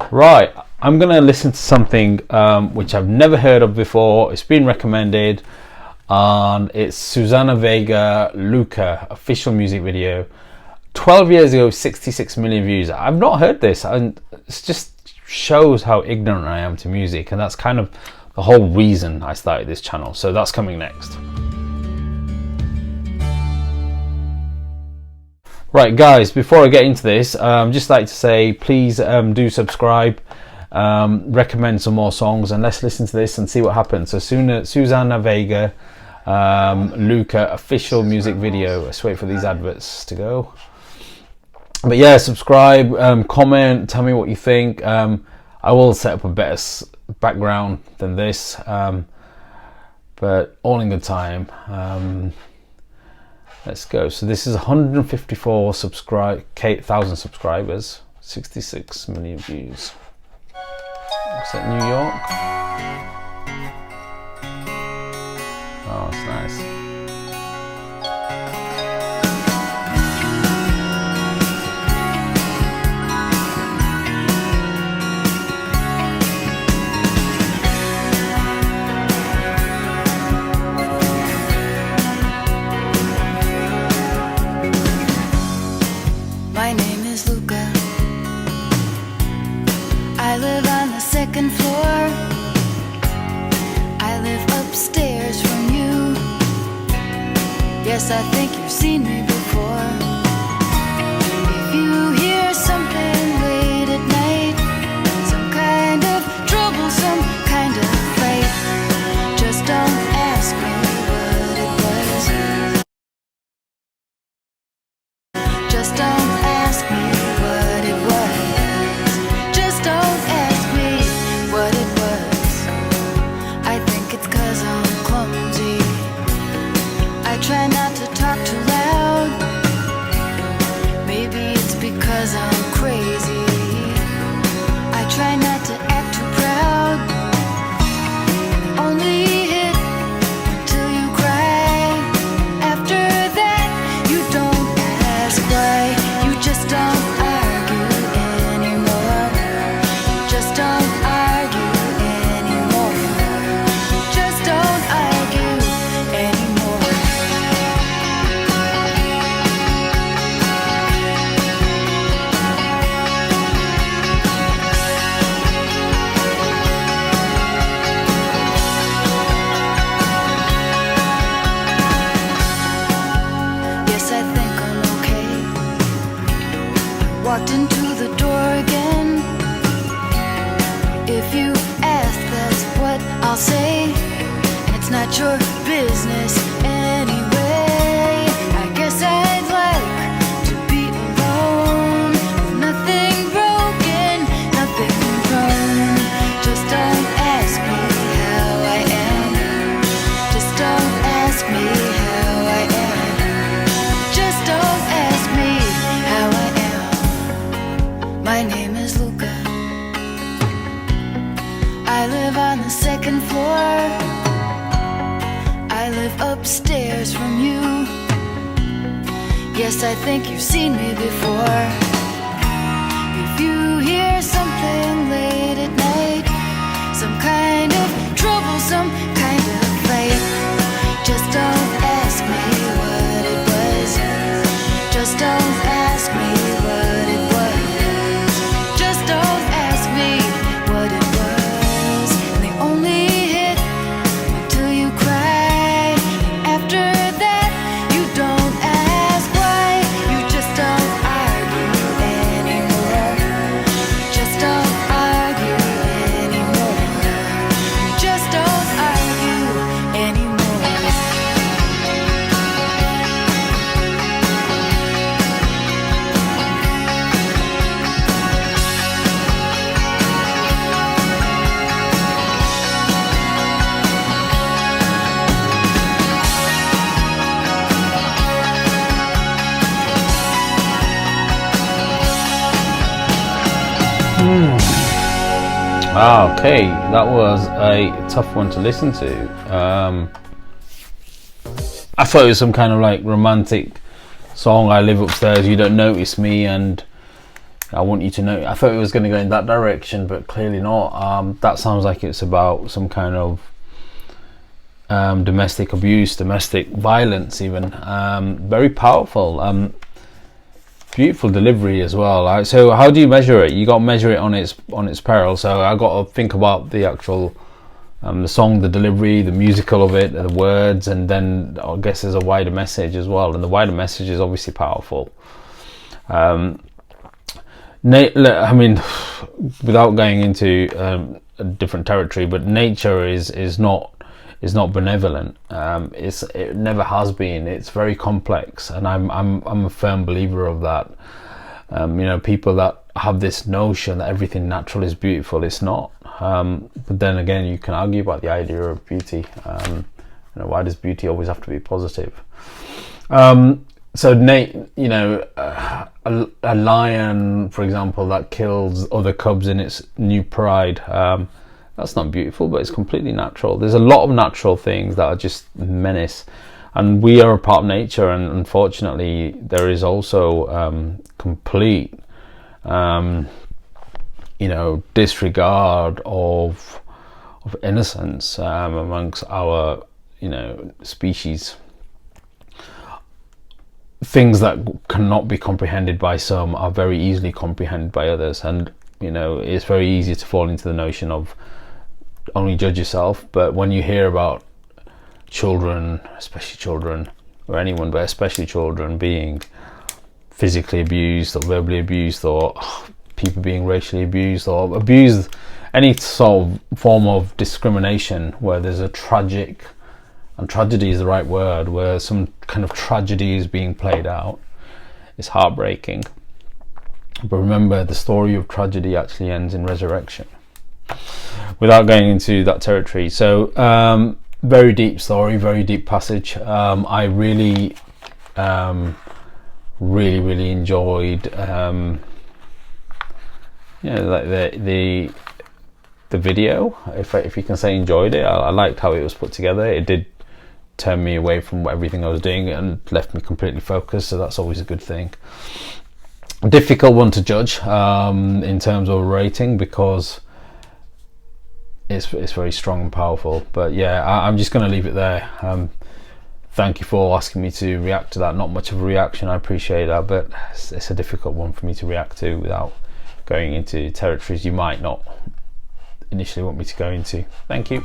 Right, I'm gonna listen to something which I've never heard of before. It's been recommended, and it's Suzanne Vega Luka official music video. 12 years ago, 66 million views. I've not heard this, and it just shows how ignorant I am to music, and that's kind of the whole reason I started this channel. So that's coming next. Right guys, before I get into this, just like to say please do subscribe, recommend some more songs, and let's listen to this and see what happens. So Suzanne Vega Luka official music video. Let's wait for these adverts to go. But yeah, subscribe, comment, tell me what you think. I will set up a better background than this, but all in good time. Let's go. So this is 154,000 subscribers, 66 million views. Looks like New York. Oh, it's nice. My name is Luka. I live on the second floor. I live upstairs from you. Yes, I think you've seen me before. If you hear something late at night, some kind of trouble, some kind of fight, just don't ask me what it was. Just don't ask me what it was. Just don't ask me what it was. I think it's 'cause I'm clumsy. I try not to talk too loud. Maybe it's because I'm crazy. I try not to act too proud. Only hit till you cry. After that, you don't ask why. You just don't argue anymore. Just don't argue anymore. Just don't argue anymore. Yes, I think I'm okay. Walked into the door again. If you ask, that's what I'll say. And it's not your business anyway. I guess I'd like to be alone. Nothing broken, nothing wrong. Just don't ask me how I am. Just don't ask me how I am. Just don't ask me how I am. My name is Luka. I live on the second floor. I live upstairs from you. Yes, I think you've seen me before. If you hear something late at night, some kind of trouble, some kind of fight, just don't ask me what it was. Just don't ask me what it was. Just don't ask me what it was. And they only hit until you cry. After that, you don't ask why. You just don't argue anymore. Just don't argue anymore. Just don't argue anymore. Okay, that was a tough one to listen to. I thought it was some kind of like romantic song. I live upstairs, you don't notice me, and I want you to know. I thought it was going to go in that direction, but clearly not. That sounds like it's about some kind of domestic abuse, domestic violence even. Very powerful. Beautiful delivery as well. Right? So how do you measure it? You got to measure it on its peril. So I got to think about the actual the song, the delivery, the musical of it, the words, and then I guess there's a wider message as well. And the wider message is obviously powerful. I mean, without going into a different territory, but nature is not benevolent. It never has been. It's very complex, and I'm a firm believer of that. You know, people that have this notion that everything natural is beautiful, it's not. But then again, you can argue about the idea of beauty. You know, why does beauty always have to be positive? So you know, a lion, for example, that kills other cubs in its new pride. That's not beautiful, but it's completely natural. There's a lot of natural things that are just menace, and we are a part of nature. And unfortunately, there is also complete, you know, disregard of innocence amongst our, you know, species. Things that cannot be comprehended by some are very easily comprehended by others, and you know, it's very easy to fall into the notion of only judge yourself. But when you hear about children, especially children, or anyone, but especially children, being physically abused or verbally abused, or people being racially abused or abused, any sort of form of discrimination where there's a tragic, and tragedy is the right word, where some kind of tragedy is being played out, it's heartbreaking. But remember, the story of tragedy actually ends in resurrection. Without going into that territory, so very deep story, very deep passage. I really enjoyed, you know, like the video, if you can say enjoyed it. I liked how it was put together. It did turn me away from everything I was doing and left me completely focused, so that's always a good thing. A difficult one to judge in terms of rating, because it's very strong and powerful. But yeah, I'm just going to leave it there. Thank you for asking me to react to that. Not much of a reaction, I appreciate that, but it's a difficult one for me to react to without going into territories you might not initially want me to go into. Thank you.